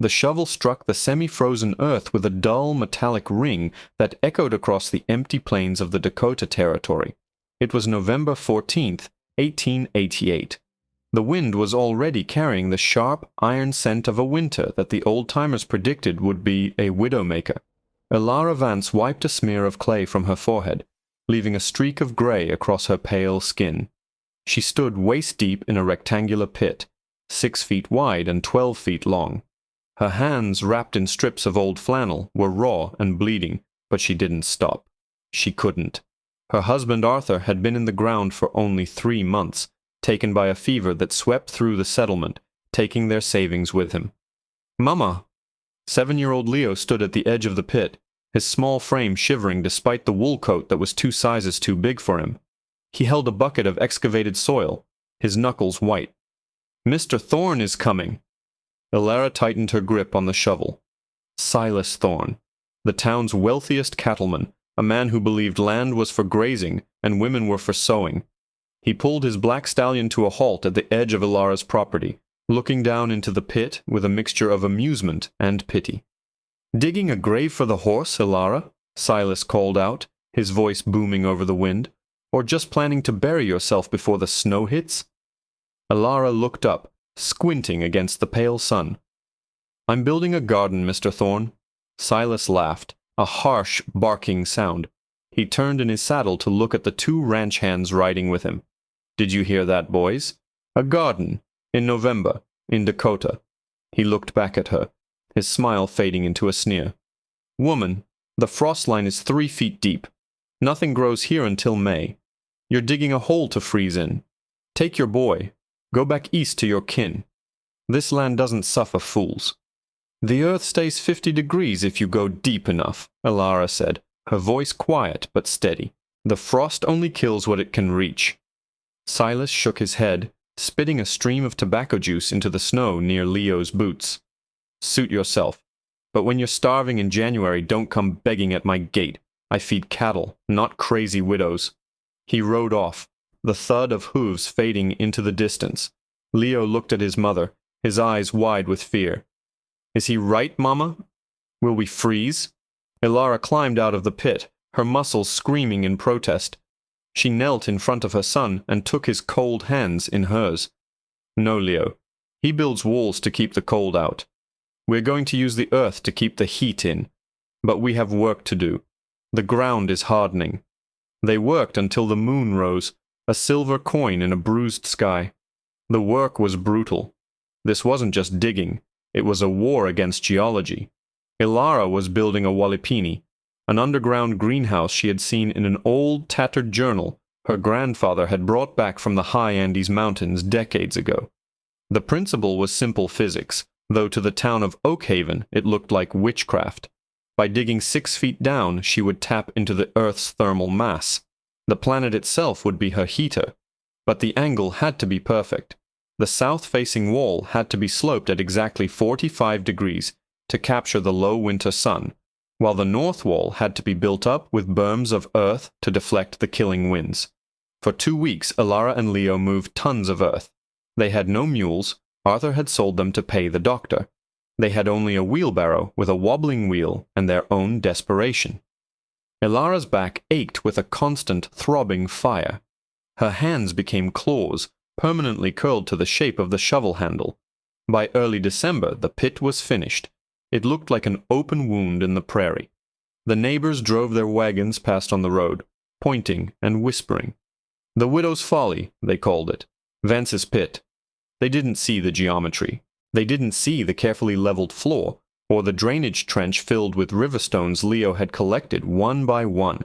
The shovel struck the semi-frozen earth with a dull metallic ring that echoed across the empty plains of the Dakota Territory. It was November 14th, 1888. The wind was already carrying the sharp, iron scent of a winter that the old-timers predicted would be a widowmaker. Elara Vance wiped a smear of clay from her forehead, leaving a streak of gray across her pale skin. She stood waist-deep in a rectangular pit, 6 feet wide and 12 feet long. Her hands, wrapped in strips of old flannel, were raw and bleeding, but she didn't stop. She couldn't. Her husband Arthur had been in the ground for only 3 months, taken by a fever that swept through the settlement, taking their savings with him. "Mama!" 7-year-old Leo stood at the edge of the pit, his small frame shivering despite the wool coat that was 2 sizes too big for him. He held a bucket of excavated soil, his knuckles white. "Mr. Thorne is coming!" Elara tightened her grip on the shovel. Silas Thorne, the town's wealthiest cattleman, a man who believed land was for grazing and women were for sowing. He pulled his black stallion to a halt at the edge of Elara's property, looking down into the pit with a mixture of amusement and pity. "Digging a grave for the horse, Elara?" Silas called out, his voice booming over the wind. "Or just planning to bury yourself before the snow hits?" Elara looked up, squinting against the pale sun. "I'm building a garden, Mr. Thorne." Silas laughed, a harsh, barking sound. He turned in his saddle to look at the 2 ranch hands riding with him. "Did you hear that, boys? A garden, in November, in Dakota." He looked back at her, his smile fading into a sneer. "Woman, the frost line is 3 feet deep. Nothing grows here until May. You're digging a hole to freeze in. Take your boy. Go back east to your kin. This land doesn't suffer fools." "The earth stays 50 degrees if you go deep enough," Elara said, her voice quiet but steady. "The frost only kills what it can reach." Silas shook his head, spitting a stream of tobacco juice into the snow near Leo's boots. "Suit yourself. But when you're starving in January, don't come begging at my gate. I feed cattle, not crazy widows." He rode off, the thud of hooves fading into the distance. Leo looked at his mother, his eyes wide with fear. "Is he right, Mama? Will we freeze?" Elara climbed out of the pit, her muscles screaming in protest. She knelt in front of her son and took his cold hands in hers. "No, Leo. He builds walls to keep the cold out. We're going to use the earth to keep the heat in. But we have work to do. The ground is hardening." They worked until the moon rose, a silver coin in a bruised sky. The work was brutal. This wasn't just digging. It was a war against geology. Elara was building a Walipini, an underground greenhouse she had seen in an old, tattered journal her grandfather had brought back from the high Andes Mountains decades ago. The principle was simple physics, though to the town of Oakhaven it looked like witchcraft. By digging 6 feet down, she would tap into the Earth's thermal mass. The planet itself would be her heater. But the angle had to be perfect. The south-facing wall had to be sloped at exactly 45 degrees to capture the low winter sun, while the north wall had to be built up with berms of earth to deflect the killing winds. For 2 weeks, Elara and Leo moved tons of earth. They had no mules. Arthur had sold them to pay the doctor. They had only a wheelbarrow with a wobbling wheel and their own desperation. Elara's back ached with a constant throbbing fire. Her hands became claws, permanently curled to the shape of the shovel handle. By early December, the pit was finished. It looked like an open wound in the prairie. The neighbors drove their wagons past on the road, pointing and whispering. The widow's folly, they called it. Vance's pit. They didn't see the geometry. They didn't see the carefully leveled floor, or the drainage trench filled with river stones Leo had collected one by one.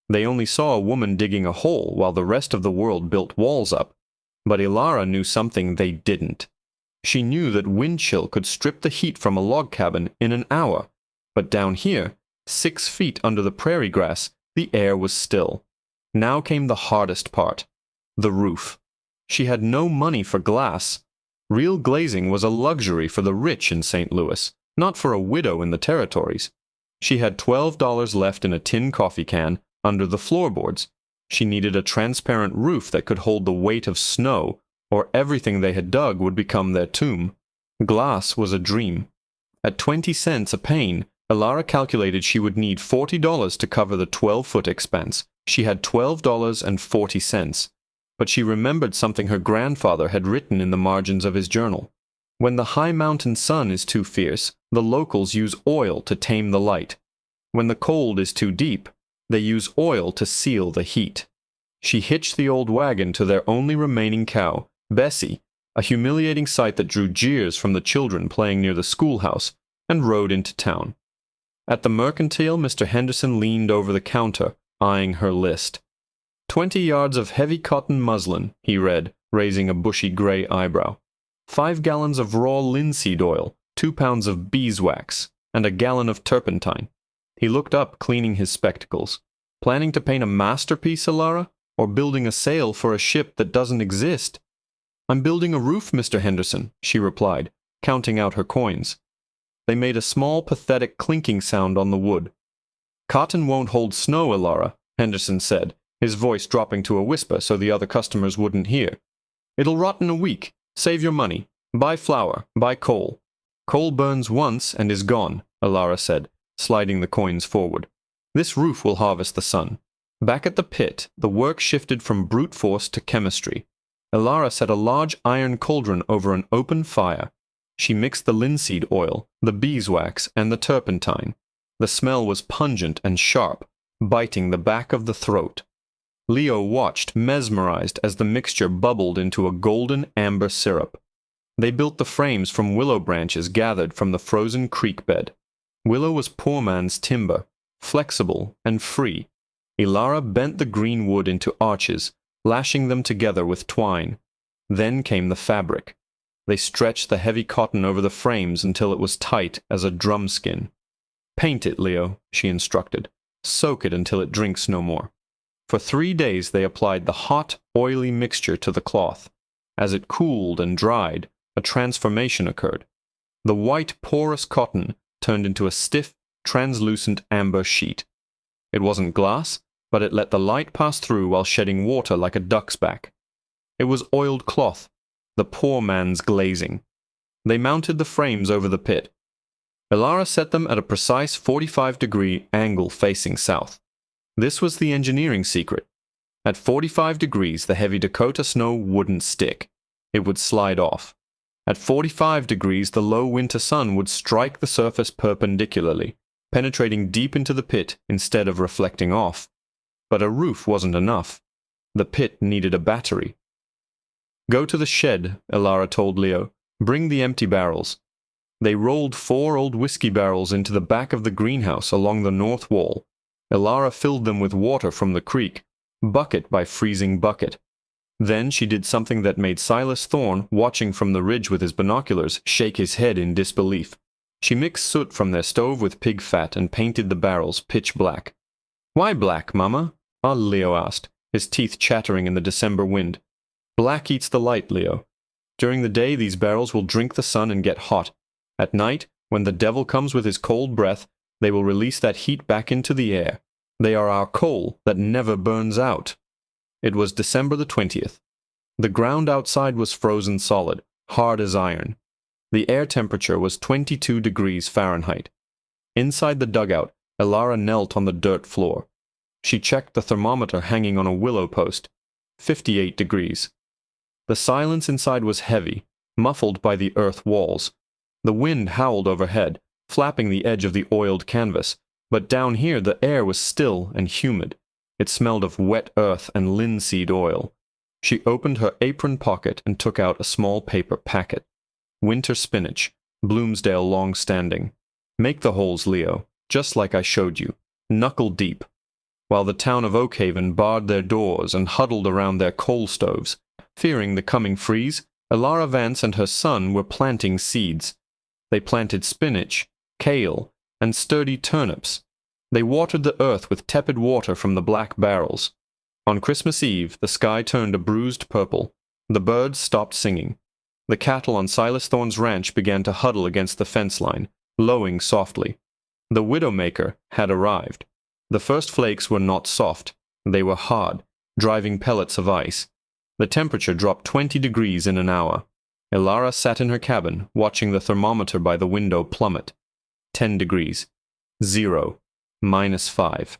They only saw a woman digging a hole while the rest of the world built walls up. But Elara knew something they didn't. She knew that wind chill could strip the heat from a log cabin in an hour. But down here, 6 feet under the prairie grass, the air was still. Now came the hardest part. The roof. She had no money for glass. Real glazing was a luxury for the rich in St. Louis, not for a widow in the territories. She had $12 left in a tin coffee can under the floorboards. She needed a transparent roof that could hold the weight of snow, or everything they had dug would become their tomb. Glass was a dream. At 20 cents a pane, Elara calculated she would need $40 to cover the 12-foot expanse. She had $12.40. But she remembered something her grandfather had written in the margins of his journal. When the high mountain sun is too fierce, the locals use oil to tame the light. When the cold is too deep, they use oil to seal the heat. She hitched the old wagon to their only remaining cow, Bessie, a humiliating sight that drew jeers from the children playing near the schoolhouse, and rode into town. At the mercantile, Mr. Henderson leaned over the counter, eyeing her list. 20 yards of heavy cotton muslin, he read, raising a bushy gray eyebrow. 5 gallons of raw linseed oil, 2 pounds of beeswax, and a gallon of turpentine. He looked up, cleaning his spectacles. Planning to paint a masterpiece, Elara? Or building a sail for a ship that doesn't exist? I'm building a roof, Mr. Henderson, she replied, counting out her coins. They made a small, pathetic clinking sound on the wood. Cotton won't hold snow, Elara, Henderson said, his voice dropping to a whisper so the other customers wouldn't hear. It'll rot in a week. Save your money. Buy flour. Buy coal. Coal burns once and is gone, Elara said, sliding the coins forward. This roof will harvest the sun. Back at the pit, the work shifted from brute force to chemistry. Elara set a large iron cauldron over an open fire. She mixed the linseed oil, the beeswax, and the turpentine. The smell was pungent and sharp, biting the back of the throat. Leo watched, mesmerized, as the mixture bubbled into a golden amber syrup. They built the frames from willow branches gathered from the frozen creek bed. Willow was poor man's timber, flexible and free. Elara bent the green wood into arches, lashing them together with twine. Then came the fabric. They stretched the heavy cotton over the frames until it was tight as a drum skin. Paint it, Leo, she instructed. Soak it until it drinks no more. For 3 days they applied the hot, oily mixture to the cloth. As it cooled and dried, a transformation occurred. The white, porous cotton turned into a stiff, translucent amber sheet. It wasn't glass, but it let the light pass through while shedding water like a duck's back. It was oiled cloth, the poor man's glazing. They mounted the frames over the pit. Elara set them at a precise 45-degree angle facing south. This was the engineering secret. At 45 degrees, the heavy Dakota snow wouldn't stick. It would slide off. At 45 degrees, the low winter sun would strike the surface perpendicularly, penetrating deep into the pit instead of reflecting off. But a roof wasn't enough. The pit needed a battery. Go to the shed, Elara told Leo. Bring the empty barrels. They rolled 4 old whiskey barrels into the back of the greenhouse along the north wall. Elara filled them with water from the creek, bucket by freezing bucket. Then she did something that made Silas Thorne, watching from the ridge with his binoculars, shake his head in disbelief. She mixed soot from their stove with pig fat and painted the barrels pitch black. "Why black, Mama?" Leo asked, his teeth chattering in the December wind. "Black eats the light, Leo. During the day these barrels will drink the sun and get hot. At night, when the devil comes with his cold breath, they will release that heat back into the air. They are our coal that never burns out." It was December the 20th. The ground outside was frozen solid, hard as iron. The air temperature was 22 degrees Fahrenheit. Inside the dugout, Elara knelt on the dirt floor. She checked the thermometer hanging on a willow post. 58 degrees. The silence inside was heavy, muffled by the earth walls. The wind howled overhead, flapping the edge of the oiled canvas, but down here the air was still and humid. It smelled of wet earth and linseed oil. She opened her apron pocket and took out a small paper packet. Winter spinach, Bloomsdale long standing. Make the holes, Leo, just like I showed you, knuckle deep. While the town of Oakhaven barred their doors and huddled around their coal stoves, fearing the coming freeze, Elara Vance and her son were planting seeds. They planted spinach, kale, and sturdy turnips. They watered the earth with tepid water from the black barrels. On Christmas Eve, the sky turned a bruised purple. The birds stopped singing. The cattle on Silas Thorne's ranch began to huddle against the fence line, lowing softly. The Widowmaker had arrived. The first flakes were not soft. They were hard, driving pellets of ice. The temperature dropped 20 degrees in an hour. Elara sat in her cabin, watching the thermometer by the window plummet. 10 degrees. 0. -5.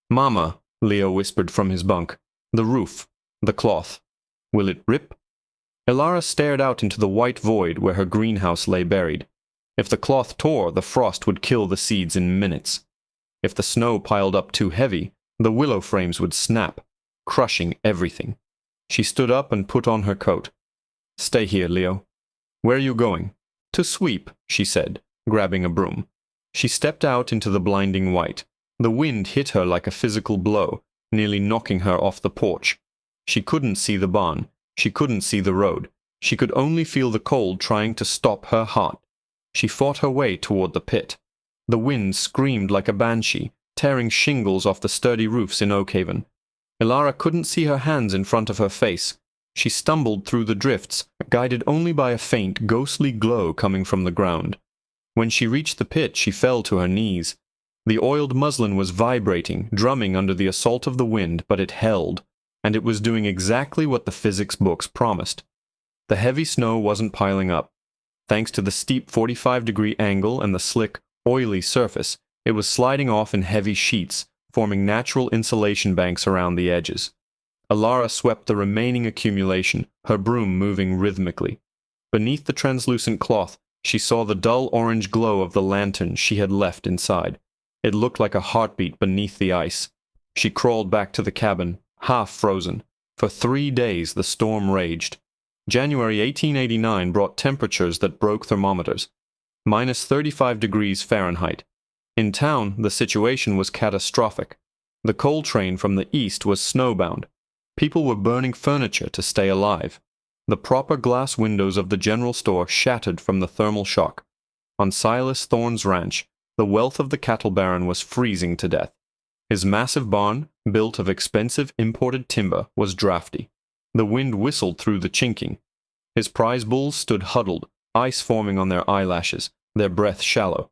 "Mama," Leo whispered from his bunk. "The roof. The cloth. Will it rip?" Elara stared out into the white void where her greenhouse lay buried. If the cloth tore, the frost would kill the seeds in minutes. If the snow piled up too heavy, the willow frames would snap, crushing everything. She stood up and put on her coat. "Stay here, Leo." "Where are you going?" "To sweep," she said, grabbing a broom. She stepped out into the blinding white. The wind hit her like a physical blow, nearly knocking her off the porch. She couldn't see the barn. She couldn't see the road. She could only feel the cold trying to stop her heart. She fought her way toward the pit. The wind screamed like a banshee, tearing shingles off the sturdy roofs in Oakhaven. Elara couldn't see her hands in front of her face. She stumbled through the drifts, guided only by a faint, ghostly glow coming from the ground. When she reached the pit, she fell to her knees. The oiled muslin was vibrating, drumming under the assault of the wind, but it held, and it was doing exactly what the physics books promised. The heavy snow wasn't piling up. Thanks to the steep 45-degree angle and the slick, oily surface, it was sliding off in heavy sheets, forming natural insulation banks around the edges. Elara swept the remaining accumulation, her broom moving rhythmically. Beneath the translucent cloth, she saw the dull orange glow of the lantern she had left inside. It looked like a heartbeat beneath the ice. She crawled back to the cabin, half frozen. For 3 days the storm raged. January 1889 brought temperatures that broke thermometers. -35 degrees Fahrenheit. In town, the situation was catastrophic. The coal train from the east was snowbound. People were burning furniture to stay alive. The proper glass windows of the general store shattered from the thermal shock. On Silas Thorne's ranch, the wealth of the cattle baron was freezing to death. His massive barn, built of expensive imported timber, was drafty. The wind whistled through the chinking. His prize bulls stood huddled, ice forming on their eyelashes, their breath shallow.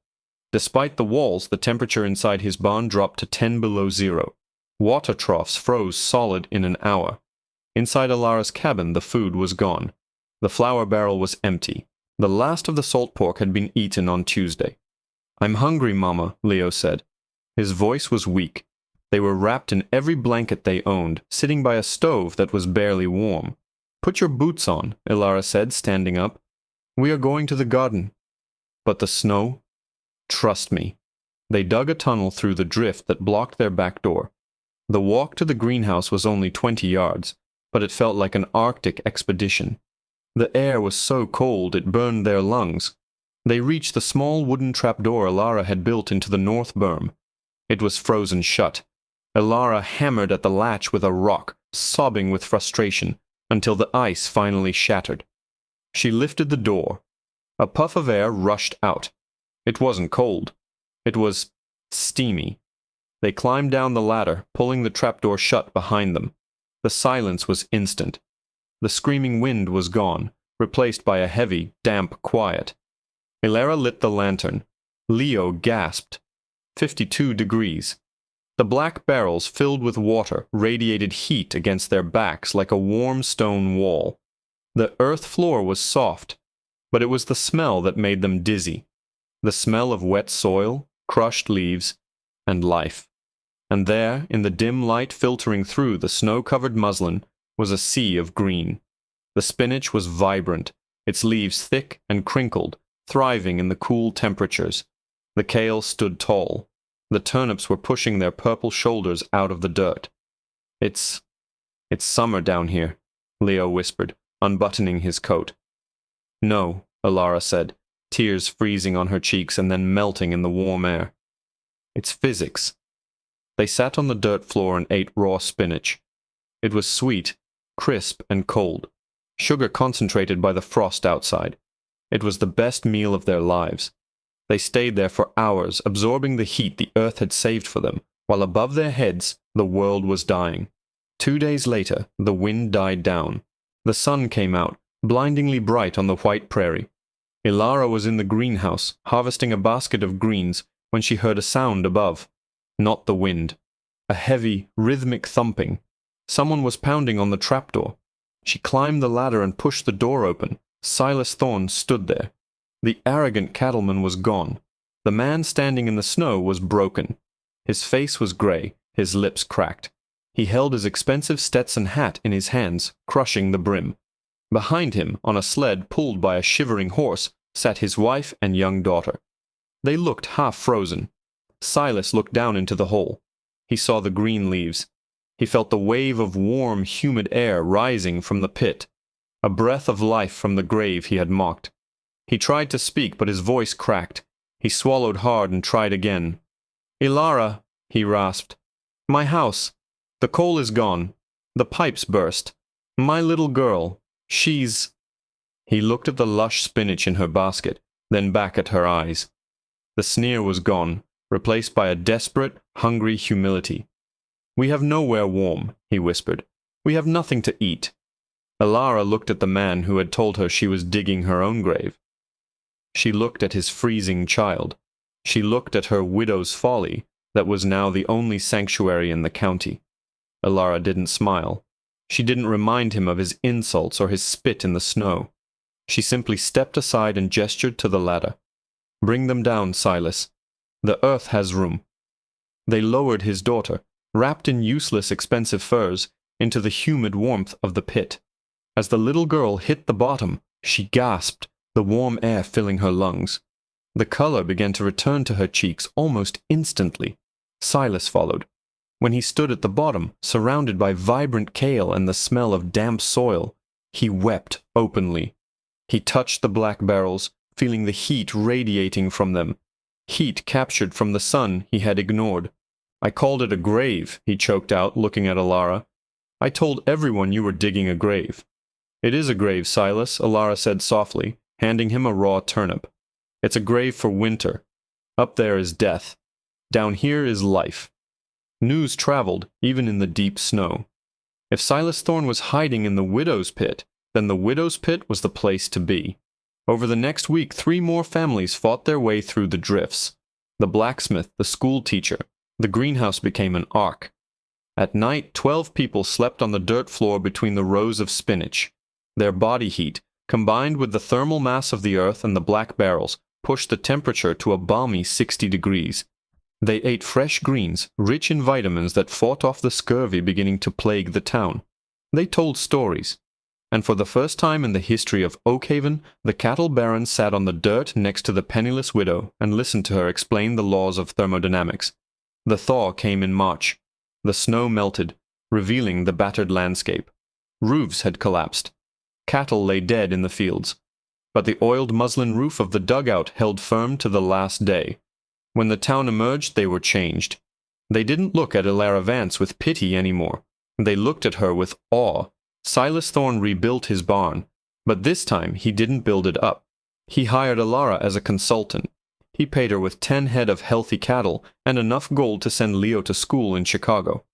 Despite the walls, the temperature inside his barn dropped to 10 below zero. Water troughs froze solid in an hour. Inside Elara's cabin, the food was gone. The flour barrel was empty. The last of the salt pork had been eaten on Tuesday. "I'm hungry, Mama," Leo said. His voice was weak. They were wrapped in every blanket they owned, sitting by a stove that was barely warm. "Put your boots on," Elara said, standing up. "We are going to the garden." "But the snow?" "Trust me." They dug a tunnel through the drift that blocked their back door. The walk to the greenhouse was only 20 yards, but it felt like an Arctic expedition. The air was so cold it burned their lungs. They reached the small wooden trapdoor Elara had built into the north berm. It was frozen shut. Elara hammered at the latch with a rock, sobbing with frustration, until the ice finally shattered. She lifted the door. A puff of air rushed out. It wasn't cold. It was steamy. They climbed down the ladder, pulling the trapdoor shut behind them. The silence was instant. The screaming wind was gone, replaced by a heavy, damp quiet. Elara lit the lantern. Leo gasped. 52 degrees. The black barrels filled with water radiated heat against their backs like a warm stone wall. The earth floor was soft, but it was the smell that made them dizzy. The smell of wet soil, crushed leaves, and life. And there, in the dim light filtering through the snow-covered muslin, was a sea of green. The spinach was vibrant, its leaves thick and crinkled, thriving in the cool temperatures. The kale stood tall. The turnips were pushing their purple shoulders out of the dirt. It's summer down here," Leo whispered, unbuttoning his coat. "No," Elara said, tears freezing on her cheeks and then melting in the warm air. "It's physics." They sat on the dirt floor and ate raw spinach. It was sweet, crisp, and cold, sugar concentrated by the frost outside. It was the best meal of their lives. They stayed there for hours, absorbing the heat the earth had saved for them, while above their heads the world was dying. 2 days later, the wind died down. The sun came out, blindingly bright on the white prairie. Elara was in the greenhouse, harvesting a basket of greens, when she heard a sound above. Not the wind. A heavy, rhythmic thumping. Someone was pounding on the trapdoor. She climbed the ladder and pushed the door open. Silas Thorne stood there. The arrogant cattleman was gone. The man standing in the snow was broken. His face was gray, his lips cracked. He held his expensive Stetson hat in his hands, crushing the brim. Behind him, on a sled pulled by a shivering horse, sat his wife and young daughter. They looked half frozen. Silas looked down into the hole. He saw the green leaves. He felt the wave of warm, humid air rising from the pit, a breath of life from the grave he had mocked. He tried to speak, but his voice cracked. He swallowed hard and tried again. "Elara," he rasped. "My house. The coal is gone. The pipes burst. My little girl. She's—" He looked at the lush spinach in her basket, then back at her eyes. The sneer was gone, replaced by a desperate, hungry humility. "We have nowhere warm," he whispered. "We have nothing to eat." Elara looked at the man who had told her she was digging her own grave. She looked at his freezing child. She looked at her widow's Folly, that was now the only sanctuary in the county. Elara didn't smile. She didn't remind him of his insults or his spit in the snow. She simply stepped aside and gestured to the ladder. "Bring them down, Silas. The earth has room." They lowered his daughter, wrapped in useless expensive furs, into the humid warmth of the pit. As the little girl hit the bottom, she gasped, the warm air filling her lungs. The color began to return to her cheeks almost instantly. Silas followed. When he stood at the bottom, surrounded by vibrant kale and the smell of damp soil, he wept openly. He touched the black barrels, feeling the heat radiating from them, heat captured from the sun he had ignored. "I called it a grave," he choked out, looking at Elara. "I told everyone you were digging a grave." "It is a grave, Silas," Elara said softly, handing him a raw turnip. "It's a grave for winter. Up there is death. Down here is life." News traveled, even in the deep snow. If Silas Thorne was hiding in the widow's pit, then the widow's pit was the place to be. Over the next week, 3 more families fought their way through the drifts. The blacksmith, the school teacher. The greenhouse became an ark. At night, 12 people slept on the dirt floor between the rows of spinach. Their body heat, combined with the thermal mass of the earth and the black barrels, pushed the temperature to a balmy 60 degrees. They ate fresh greens, rich in vitamins that fought off the scurvy beginning to plague the town. They told stories. And for the first time in the history of Oakhaven, the cattle baron sat on the dirt next to the penniless widow and listened to her explain the laws of thermodynamics. The thaw came in March. The snow melted, revealing the battered landscape. Roofs had collapsed. Cattle lay dead in the fields. But the oiled muslin roof of the dugout held firm to the last day. When the town emerged, they were changed. They didn't look at Elara Vance with pity anymore. They looked at her with awe. Silas Thorne rebuilt his barn, but this time he didn't build it up. He hired Elara as a consultant. He paid her with 10 head of healthy cattle and enough gold to send Leo to school in Chicago.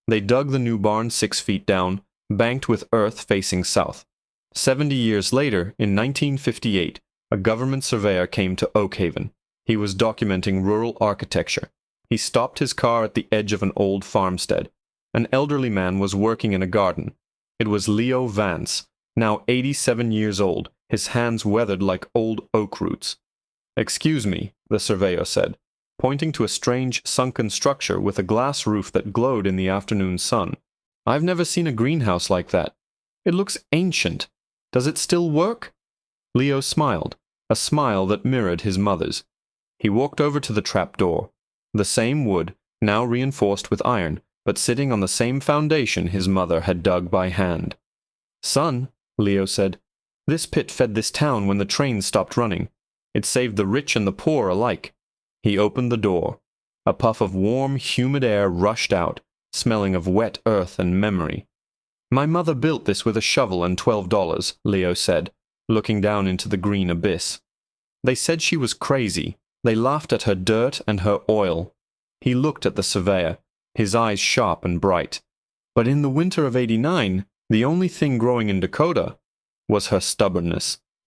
They dug the new barn 6 feet down, banked with earth facing south. 70 years later, in 1958, a government surveyor came to Oakhaven. He was documenting rural architecture. He stopped his car at the edge of an old farmstead. An elderly man was working in a garden. It was Leo Vance, now 87 years old, his hands weathered like old oak roots. "Excuse me," the surveyor said, pointing to a strange sunken structure with a glass roof that glowed in the afternoon sun. "I've never seen a greenhouse like that. It looks ancient. Does it still work?" Leo smiled, a smile that mirrored his mother's. He walked over to the trap door. The same wood, now reinforced with iron, but sitting on the same foundation his mother had dug by hand. "Son," Leo said, "this pit fed this town when the trains stopped running. It saved the rich and the poor alike." He opened the door. A puff of warm, humid air rushed out, smelling of wet earth and memory. "My mother built this with a shovel and $12, Leo said, looking down into the green abyss. "They said she was crazy. They laughed at her dirt and her oil." He looked at the surveyor, his eyes sharp and bright. But in the winter of '89, the only thing growing in Dakota was her stubbornness.